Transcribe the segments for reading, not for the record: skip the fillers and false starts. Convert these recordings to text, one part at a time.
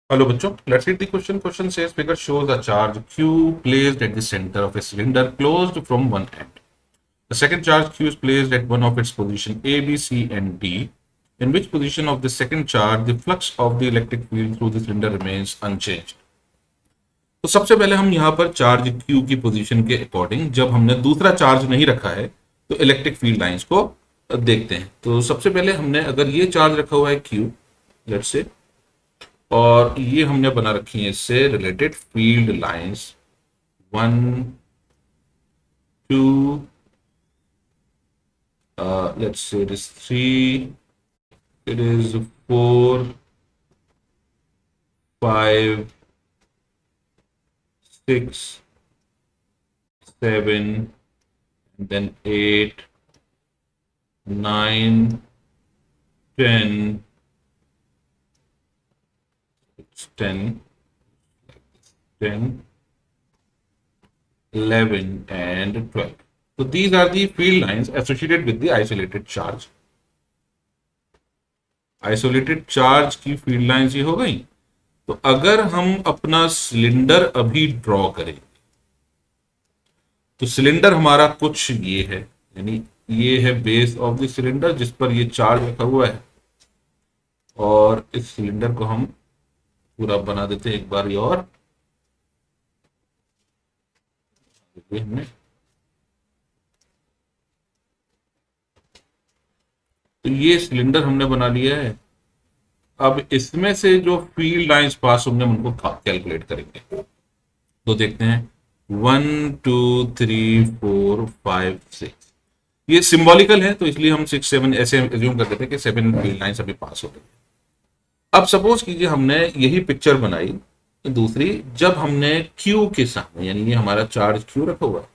Hello, bachcho. Let's read the question. Question says figure shows a charge Q placed at the center of a cylinder closed from one end. The second charge Q is placed at one of its position A, B, C, and D. In which position of the second charge the flux of the electric field through the cylinder remains unchanged? तो सबसे पहले हम यहाँ पर charge Q की position के according जब हमने दूसरा चार्ज नहीं रखा है तो इलेक्ट्रिक फील्ड लाइंस को देखते हैं। तो सबसे पहले हमने अगर ये चार्ज रखा हुआ है Q, लेट्स से, और ये हमने बना रखी है इससे related field lines 1 2, let's say it is 3, it is 4, 5, 6, 7, and then 8, 9, 10, it's 10, 10, 11, and 12. So these are the field lines associated with the isolated charge. Isolated charge की फील्ड लाइंस ये हो गई। तो अगर हम अपना सिलेंडर अभी ड्रॉ करें तो सिलेंडर हमारा कुछ ये है, यानी ये है बेस ऑफ द सिलेंडर जिस पर ये चार्ज रखा हुआ है, और इस सिलेंडर को हम पूरा बना देते हैं एक बार और। ये हमने तो ये सिलेंडर हमने बना लिया है। अब इसमें से जो फील्ड लाइंस पास होंगे हम उनको कैलकुलेट करेंगे। तो देखते हैं 1 2 3 4 5 6, ये सिंबॉलिकल है तो इसलिए हम 6 7 ऐसे एज्यूम कर देते हैं कि 7 फील्ड लाइंस अभी पास हो गई। अब सपोज कीजिए हमने यही पिक्चर बनाई दूसरी, जब हमने क्यू के सामने, यानी ये हमारा चार्ज क्यू रखा हुआ है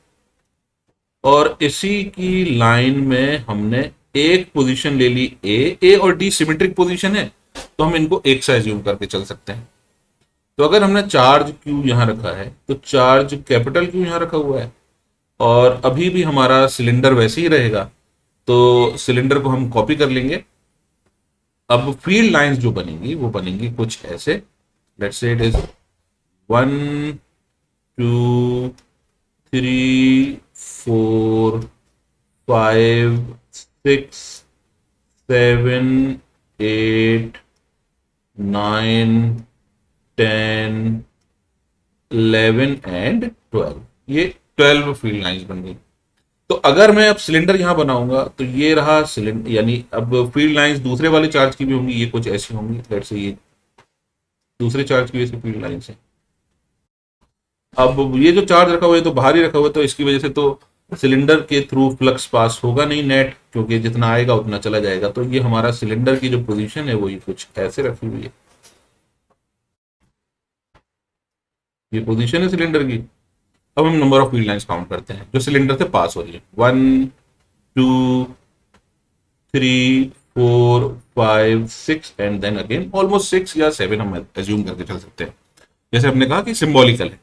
और इसी की लाइन में हमने एक पोजीशन ले ली ए। ए और डी सिमेट्रिक पोजीशन है तो हम इनको एक सा एज्यूम करके चल सकते हैं। तो अगर हमने चार्ज क्यू यहां रखा है तो चार्ज कैपिटल क्यू यहां रखा हुआ है और अभी भी हमारा सिलेंडर वैसे ही रहेगा, तो सिलेंडर को हम कॉपी कर लेंगे। अब फील्ड लाइंस जो बनेंगी वो बनेंगी कुछ ऐसे। Let's say it is 1 2 3 4 5 6 7 8 9 10 11 and 12, ये 12 फील्ड लाइंस बन गई। तो अगर मैं अब सिलेंडर यहां बनाऊंगा तो ये रहा सिलेंडर, यानी अब फील्ड लाइंस दूसरे वाले चार्ज की भी होंगी, ये कुछ ऐसी होंगी। लेट्स से ये दूसरे चार्ज की वजह से फील्ड लाइंस है। अब ये जो चार्ज रखा हुआ है तो बाहर ही रखा हुआ है, तो इसकी वजह से तो सिलेंडर के थ्रू फ्लक्स पास होगा नहीं नेट, क्योंकि जितना आएगा उतना चला जाएगा। तो ये हमारा सिलेंडर की जो पोजीशन है वो ये कुछ ऐसे रखी हुई है, ये पोजीशन है सिलेंडर की। अब हम number of field lines count करते हैं जो सिलेंडर से पास हो रही है। 1 2 3 4 5 6 एंड देन अगेन ऑलमोस्ट 6 या 7 हम एज्यूम करके चल सकते हैं। जैसे हमने कहा कि सिंबॉलिकल है,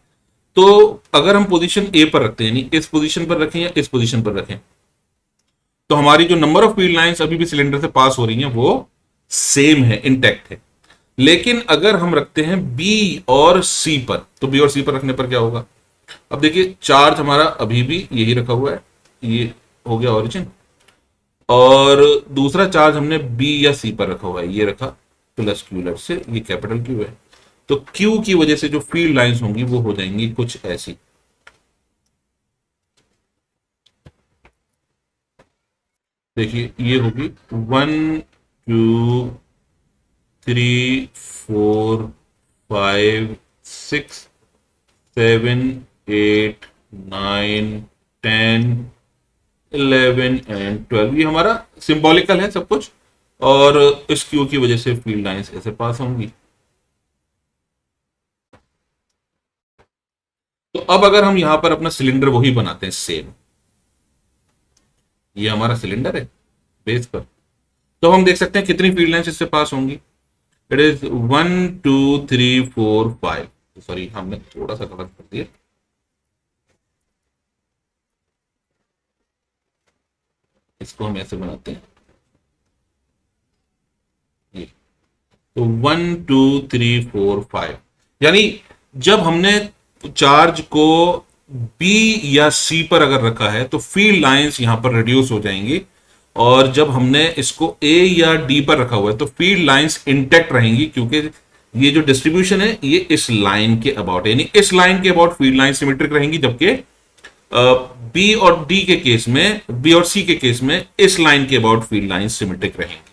तो अगर हम पोजीशन ए पर रखते हैं, यानी इस पोजीशन पर रखें या इस पोजीशन पर रखें, तो हमारी जो नंबर ऑफ फील्ड लाइंस अभी भी सिलेंडर से पास हो रही हैं वो सेम है, इंटैक्ट है। लेकिन अगर हम रखते हैं बी और सी पर, तो बी और सी पर रखने पर क्या होगा? अब देखिए चार्ज हमारा अभी भी यही रखा हुआ है, ये हो गया ओरिजिन, और दूसरा चार्ज हमने बी या सी पर रखा हुआ है, ये रखा प्लस क्यू, लेट से ये कैपिटल क्यू है। तो क्यू की वजह से जो फील्ड लाइंस होंगी वो हो जाएंगी कुछ ऐसी। देखिए ये होगी 1 2 3 4 5 6 7 8 9 10 11 एंड 12, ये हमारा सिंबॉलिकल है सब कुछ, और इस क्यू की वजह से फील्ड लाइंस ऐसे पास होंगी। तो अब अगर हम यहां पर अपना सिलेंडर वही बनाते हैं सेम, ये हमारा सिलेंडर है बेस पर, तो हम देख सकते हैं कितनी फील्ड लाइंस इससे पास होंगी। It is 1 2 3 4 5। सॉरी, हमने थोड़ा सा गलत कर दिया, इसको हम ऐसे बनाते हैं। ये तो 1 2 3 4 5, यानी जब हमने चार्ज को बी या सी पर अगर रखा है तो फील्ड लाइंस यहां पर रिड्यूस हो जाएंगी, और जब हमने इसको ए या डी पर रखा हुआ है तो फील्ड लाइंस इंटेक्ट रहेंगी, क्योंकि ये जो डिस्ट्रीब्यूशन है ये इस लाइन के अबाउट, यानी इस लाइन के अबाउट फील्ड लाइन सिमेट्रिक रहेंगी, जबकि बी और डी के केस में, बी और सी के केस में इस लाइन के अबाउट फील्ड लाइन सिमेट्रिक रहेंगी।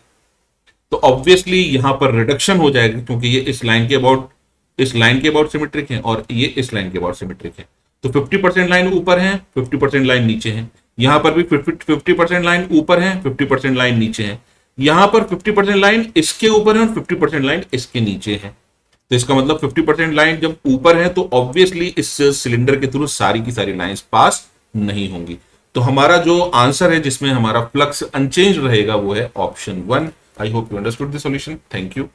तो ऑब्वियसली यहां पर रिडक्शन हो जाएगा, क्योंकि ये इस लाइन के अबाउट, इस लाइन के अबाउट सिमेट्रिक है और ये इस लाइन के अबाउट सिमेट्रिक है। तो 50% लाइन ऊपर है, 50% लाइन नीचे है। यहां पर भी 50% लाइन ऊपर है, 50% लाइन नीचे है। यहां पर 50% लाइन इसके ऊपर है और 50% लाइन इसके नीचे है। तो इसका मतलब 50% लाइन जब ऊपर है तो ऑब्वियसली इस सिलेंडर के थ्रू सारी की सारी लाइंस पास नहीं होंगी। तो हमारा जो आंसर है जिसमें हमारा फ्लक्स अनचेंज रहेगा वो है option 1। I hope you understood the solution. Thank you.